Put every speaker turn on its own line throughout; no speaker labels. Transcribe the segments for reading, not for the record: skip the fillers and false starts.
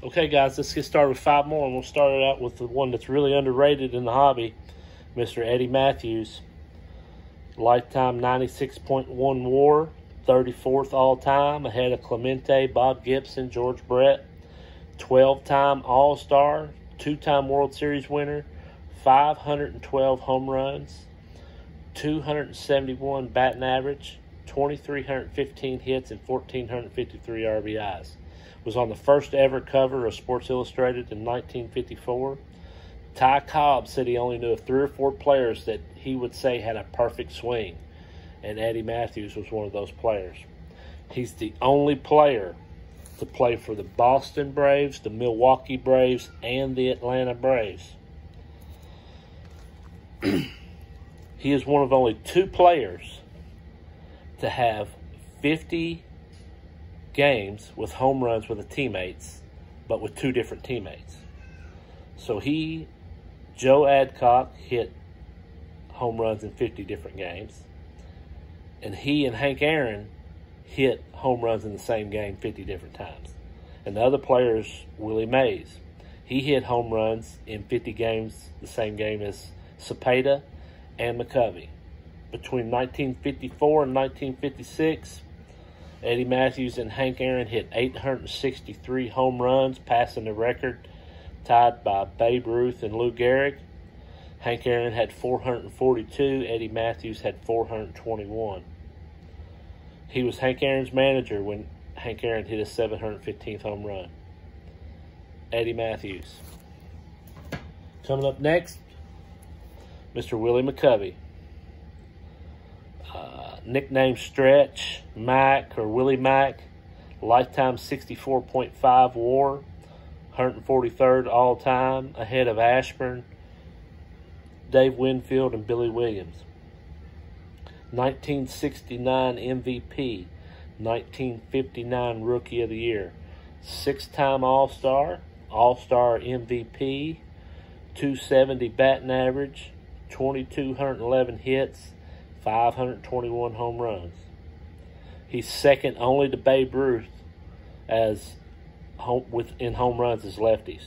Okay, guys, let's get started with 5 more, and we'll start it out with the one that's really underrated in the hobby, Mr. Eddie Matthews. Lifetime 96.1 WAR, 34th all-time, ahead of Clemente, Bob Gibson, George Brett. 12-time All-Star, 2-time World Series winner, 512 home runs, 271 batting average, 2,315 hits, and 1,453 RBIs. Was on the first ever cover of Sports Illustrated in 1954. Ty Cobb said he only knew of 3 or 4 players that he would say had a perfect swing, and Eddie Matthews was one of those players. He's the only player to play for the Boston Braves, the Milwaukee Braves, and the Atlanta Braves. He is one of only 2 players to have 50 games with home runs with the teammates, but with 2 different teammates. So Joe Adcock hit home runs in 50 different games, and he and Hank Aaron hit home runs in the same game 50 different times. And the other player is Willie Mays. He hit home runs in 50 games, the same game as Cepeda and McCovey. Between 1954 and 1956, Eddie Matthews and Hank Aaron hit 863 home runs, passing the record tied by Babe Ruth and Lou Gehrig. Hank Aaron had 442. Eddie Matthews had 421. He was Hank Aaron's manager when Hank Aaron hit his 715th home run. Eddie Matthews. Coming up next, Mr. Willie McCovey. Nickname Stretch, Mac, or Willie Mac. Lifetime 64.5 WAR. 143rd all-time, ahead of Ashburn, Dave Winfield, and Billy Williams. 1969 MVP. 1959 Rookie of the Year. 6-time All-Star. All-Star MVP. 270 batting average. 2,211 hits. 521 home runs. He's second only to Babe Ruth in home runs as lefties.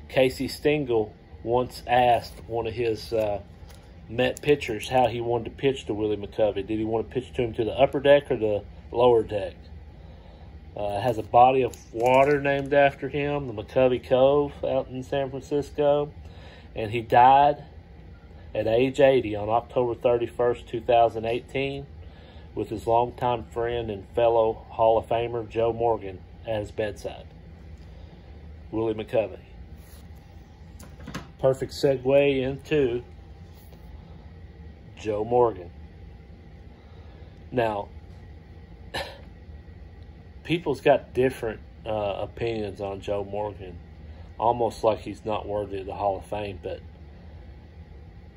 Casey Stengel once asked one of his Met pitchers how he wanted to pitch to Willie McCovey. Did he want to pitch to him to the upper deck or the lower deck? It has a body of water named after him, the McCovey Cove out in San Francisco. And he died at age 80 on October 31st, 2018, with his longtime friend and fellow Hall of Famer Joe Morgan at his bedside. Willie McCovey. Perfect segue into Joe Morgan. Now, people's got different opinions on Joe Morgan, almost like he's not worthy of the Hall of Fame, but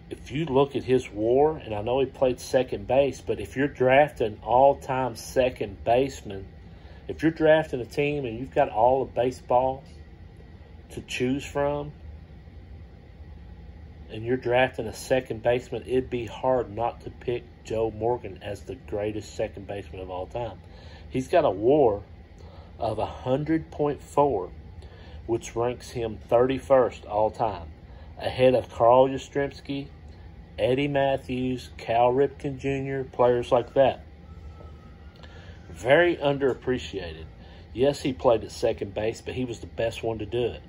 if you look at his WAR, and I know he played second base, but if you're drafting all-time second baseman, if you're drafting a team and you've got all of baseball to choose from, and you're drafting a second baseman, it'd be hard not to pick Joe Morgan as the greatest second baseman of all time. He's got a WAR of 100.4, which ranks him 31st all-time, ahead of Carl Yastrzemski, Eddie Matthews, Cal Ripken Jr., players like that. Very underappreciated. Yes, he played at second base, but he was the best one to do it.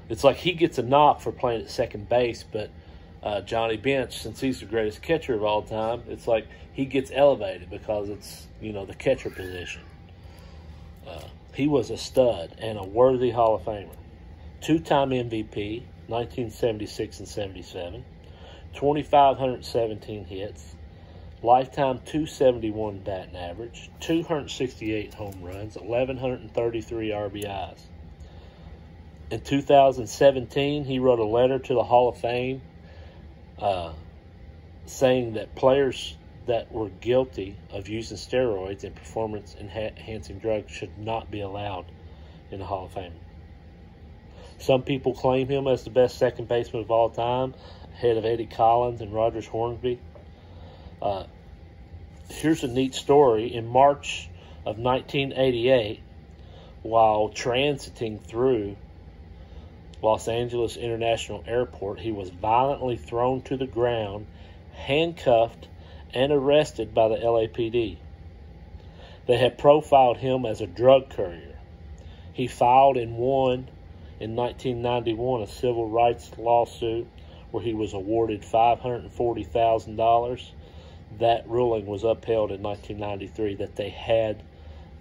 It's like he gets a knock for playing at second base, but Johnny Bench, since he's the greatest catcher of all time, it's like he gets elevated because it's, the catcher position. He was a stud and a worthy Hall of Famer. 2-time MVP, 1976 and 77. 2,517 hits. Lifetime 271 batting average. 268 home runs. 1,133 RBIs. In 2017, he wrote a letter to the Hall of Fame saying that players that were guilty of using steroids and performance-enhancing drugs should not be allowed in the Hall of Fame. Some people claim him as the best second baseman of all time, ahead of Eddie Collins and Rogers Hornsby. Here's a neat story. In March of 1988, while transiting through Los Angeles International Airport, he was violently thrown to the ground, handcuffed, and arrested by the LAPD. They had profiled him as a drug courier. He filed and won in 1991 a civil rights lawsuit where he was awarded $540,000. That ruling was upheld in 1993 that they had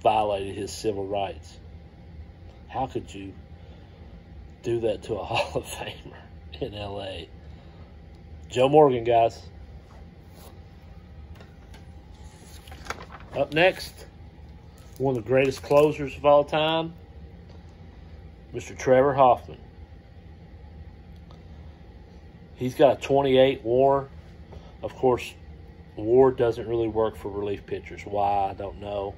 violated his civil rights. How could you do that to a Hall of Famer in LA? Joe Morgan, guys. Up next, one of the greatest closers of all time, Mr. Trevor Hoffman. He's got a 28 WAR. Of course, WAR doesn't really work for relief pitchers. Why? I don't know.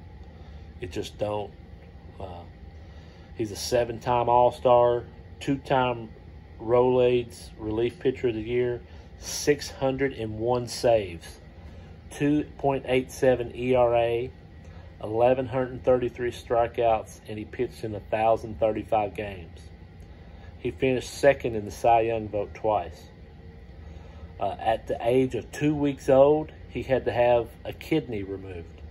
It just don't. He's a 7-time All-Star, 2-time Rolaids Relief Pitcher of the Year, 601 saves, 2.87 ERA, 1,133 strikeouts, and he pitched in 1,035 games. He finished second in the Cy Young vote twice. At the age of 2 weeks old, he had to have a kidney removed.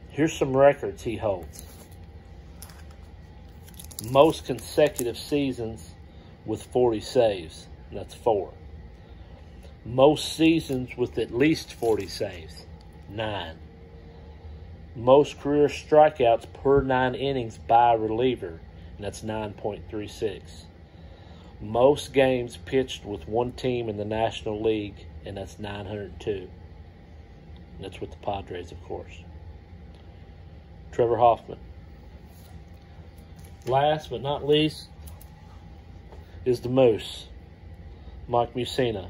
Here's some records he holds. Most consecutive seasons with 40 saves. And that's 4. Most seasons with at least 40 saves. 9. Most career strikeouts per 9 innings by a reliever. And that's 9.36. Most games pitched with one team in the National League. And that's 902. And that's with the Padres, of course. Trevor Hoffman. Last but not least is the Moose, Mike Mussina.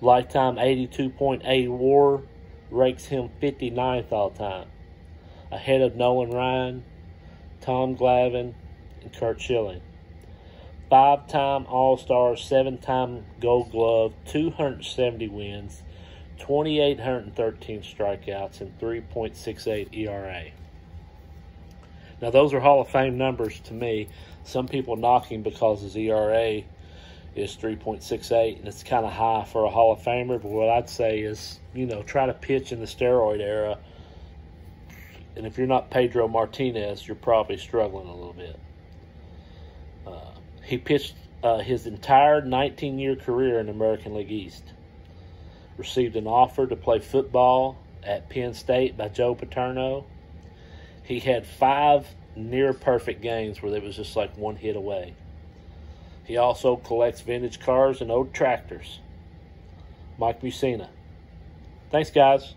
Lifetime 82.8 WAR ranks him 59th all time, ahead of Nolan Ryan, Tom Glavine, and Kurt Schilling. 5-time All-Star, 7-time Gold Glove, 270 wins, 2,813 strikeouts, and 3.68 ERA. Now, those are Hall of Fame numbers to me. Some people knock him because his ERA is 3.68, and it's kind of high for a Hall of Famer. But what I'd say is, try to pitch in the steroid era. And if you're not Pedro Martinez, you're probably struggling a little bit. He pitched his entire 19-year career in the American League East. Received an offer to play football at Penn State by Joe Paterno. He had 5 near-perfect games where it was just like one hit away. He also collects vintage cars and old tractors. Mike Mussina. Thanks, guys.